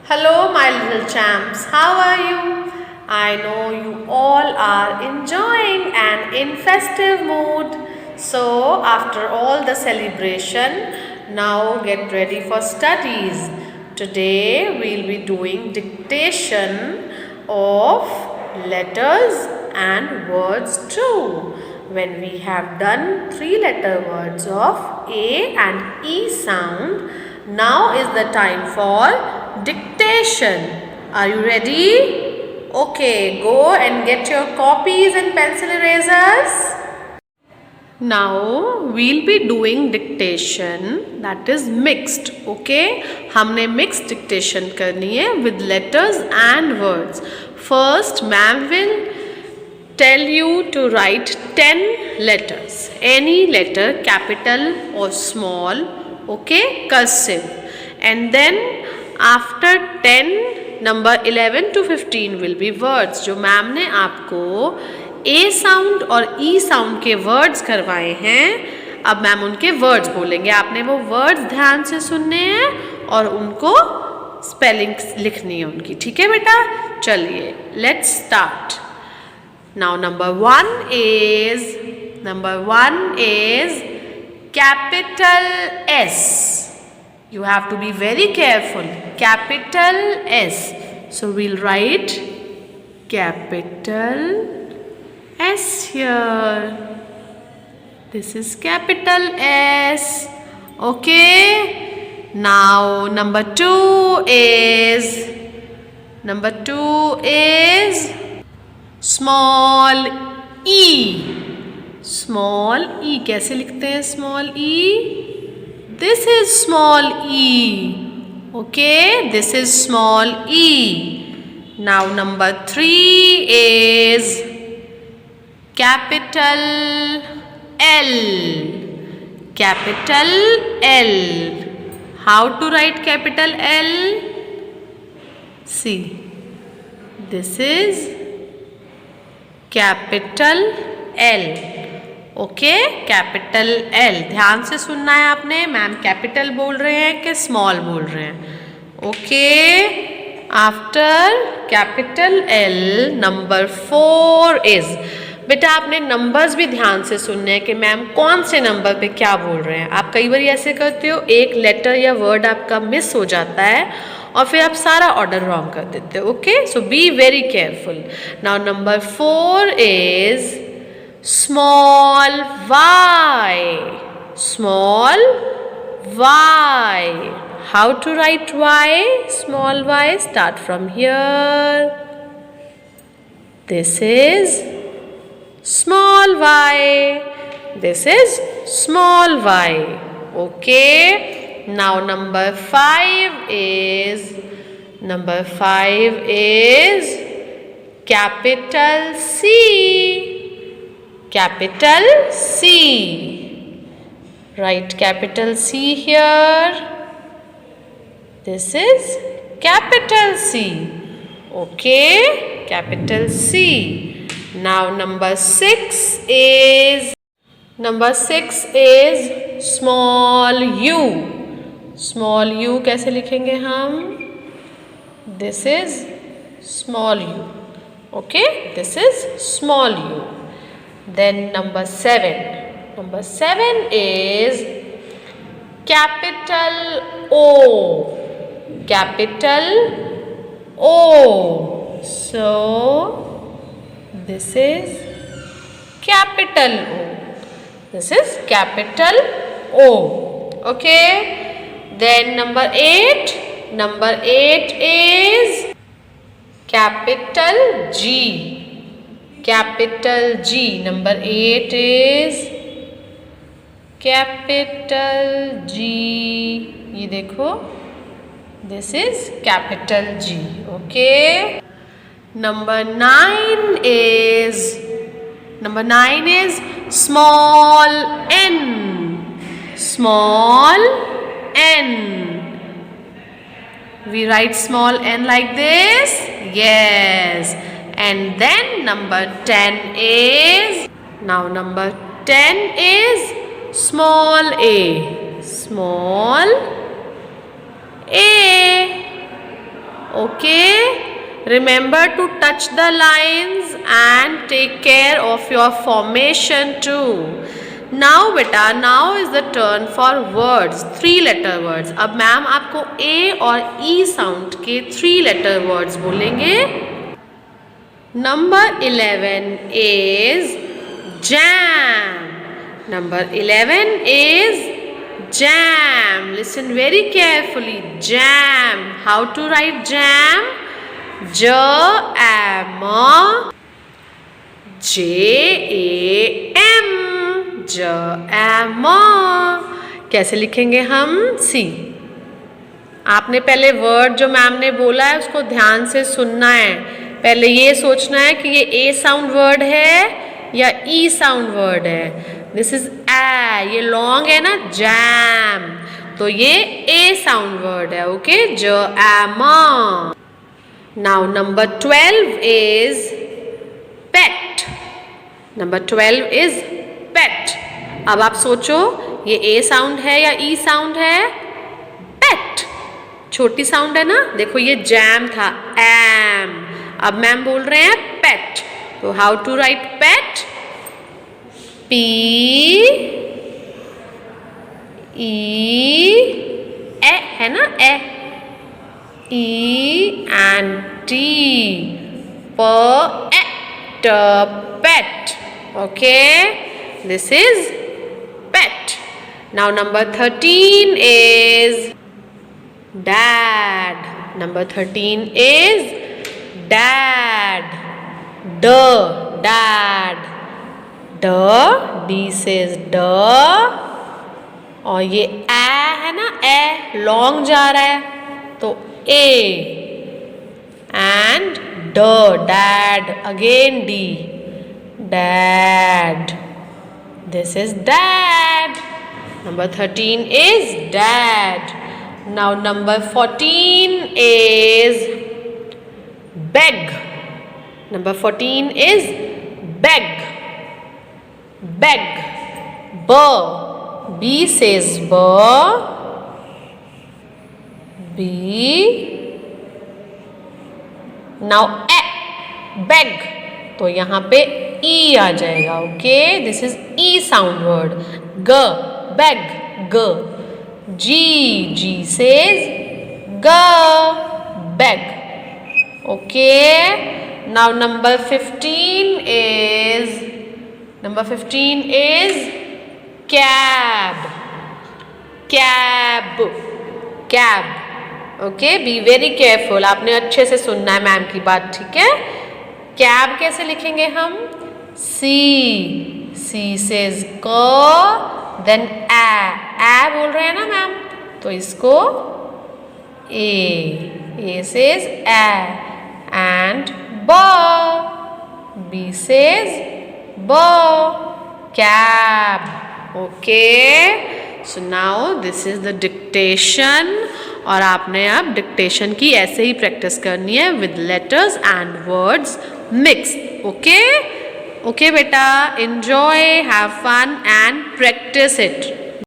Hello, my little champs. How are you? I know you all are enjoying and in festive mood. So, after all the celebration, now get ready for studies. Today, we'll be doing dictation of letters and words too. When we have done three-letter words of A and E sound, now is the time for dictation. Are you ready? Okay, go and get your copies and pencil erasers. Now we'll be doing dictation that is mixed. Okay, हमने mixed dictation करनी है with letters and words. First, ma'am will tell you to write 10 letters. Any letter, capital or small, okay, cursive. And then after 10, number 11 to 15 will be words. जो ma'am ने आपको ए sound और ई sound के words करवाए हैं, अब ma'am उनके words बोलेंगे, आपने वो वर्ड्स ध्यान से सुनने हैं और उनको स्पेलिंग लिखनी है उनकी. ठीक है बेटा, चलिए let's start. Now number one is capital S. You have to be very careful. Capital S. So we'll write capital S here. This is capital S. Okay. Now number two is small e. Small e कैसे लिखते हैं small e? This is small e. Okay, this is small e. Now number three is capital L. Capital L. How to write capital L? See, this is capital L. Okay, capital L. ध्यान से सुनना है आपने, ma'am capital बोल रहे हैं कि small बोल रहे हैं. Okay, after capital L number 4 is, बेटा आपने नंबर्स भी ध्यान से सुनने हैं कि मैम कौन से नंबर पे क्या बोल रहे हैं. आप कई बार ऐसे करते हो, एक लेटर या वर्ड आपका मिस हो जाता है और फिर आप सारा ऑर्डर रॉन्ग कर देते हो. Okay, so be very careful. Now number 4 is small Y. Small Y. How to write Y? Small Y, start from here. This is small y. This is small y. Okay. Now number 5 is capital C. Capital C. Write capital C here. This is capital C. Okay. Capital C. Now number 6 is small u. Small u कैसे लिखेंगे हम? This is small u. Okay, this is small u. Then number 7 is capital O. Capital O. So this is capital O. This is capital O. Okay. Then number 8 is capital G. Capital G. Number 8 is capital G. ये देखो, this is capital G. Okay. Number 9 is small n. Small n. We write small n like this. Yes. And then number 10 is, small a. Small a. Okay? Remember to touch the lines and take care of your formation too. Now beta, now is the turn for words, 3-letter words. अब ma'am आपको A और E sound के 3-letter words बोलेंगे. Number 11 is jam. Number 11 is jam. Listen very carefully. Jam. How to write jam? Jam. Jam. Jam. कैसे लिखेंगे हम? सी. आपने पहले वर्ड जो मैम ने बोला है उसको ध्यान से सुनना है. पहले ये सोचना है कि ये ए साउंड वर्ड है या ई साउंड वर्ड है. दिस इज ए, ये लॉन्ग है ना, जैम, तो ये ए साउंड वर्ड है. Okay, jam. Now number 12 is pet. Number 12 is pet. अब आप सोचो ये ए साउंड है या ई साउंड है? पेट छोटी साउंड है ना. देखो ये जैम था, एम. अब मैम बोल रहे हैं पेट. तो how to write pet? P E A है ना, ए. E and T. प ए ट. Pet. Okay, this is pet. Now number 13 is dad. Number 13 is dad. D, dad. D, D says D. और ये ए है ना, ए लॉन्ग जा रहा है तो ए. एंड ड, dad. Again D, dad. This is dad. Number 13 is dad. Now number 14 is beg. Number 14 is beg. Beg. B. B says B. B. Now A. Beg. तो यहाँ पे E आ जाएगा. Okay, this is E sound word. G. Beg. G. G. G says G. Beg. Okay. Now number 15 is cab. Cab. Cab. Okay. Be very careful. आपने अच्छे से सुनना है ma'am की बात, ठीक है? कैब कैसे लिखेंगे हम? C. C says K. Then A बोल रहे हैं ना मैम, तो इसको ए सेज ए. एंड ब. बी सेज ब. Cab. Okay, so now this is the dictation. और आपने अब डिक्टेशन की ऐसे ही प्रैक्टिस करनी है with letters and words mix. Okay. Okay beta, enjoy, have fun and practice it.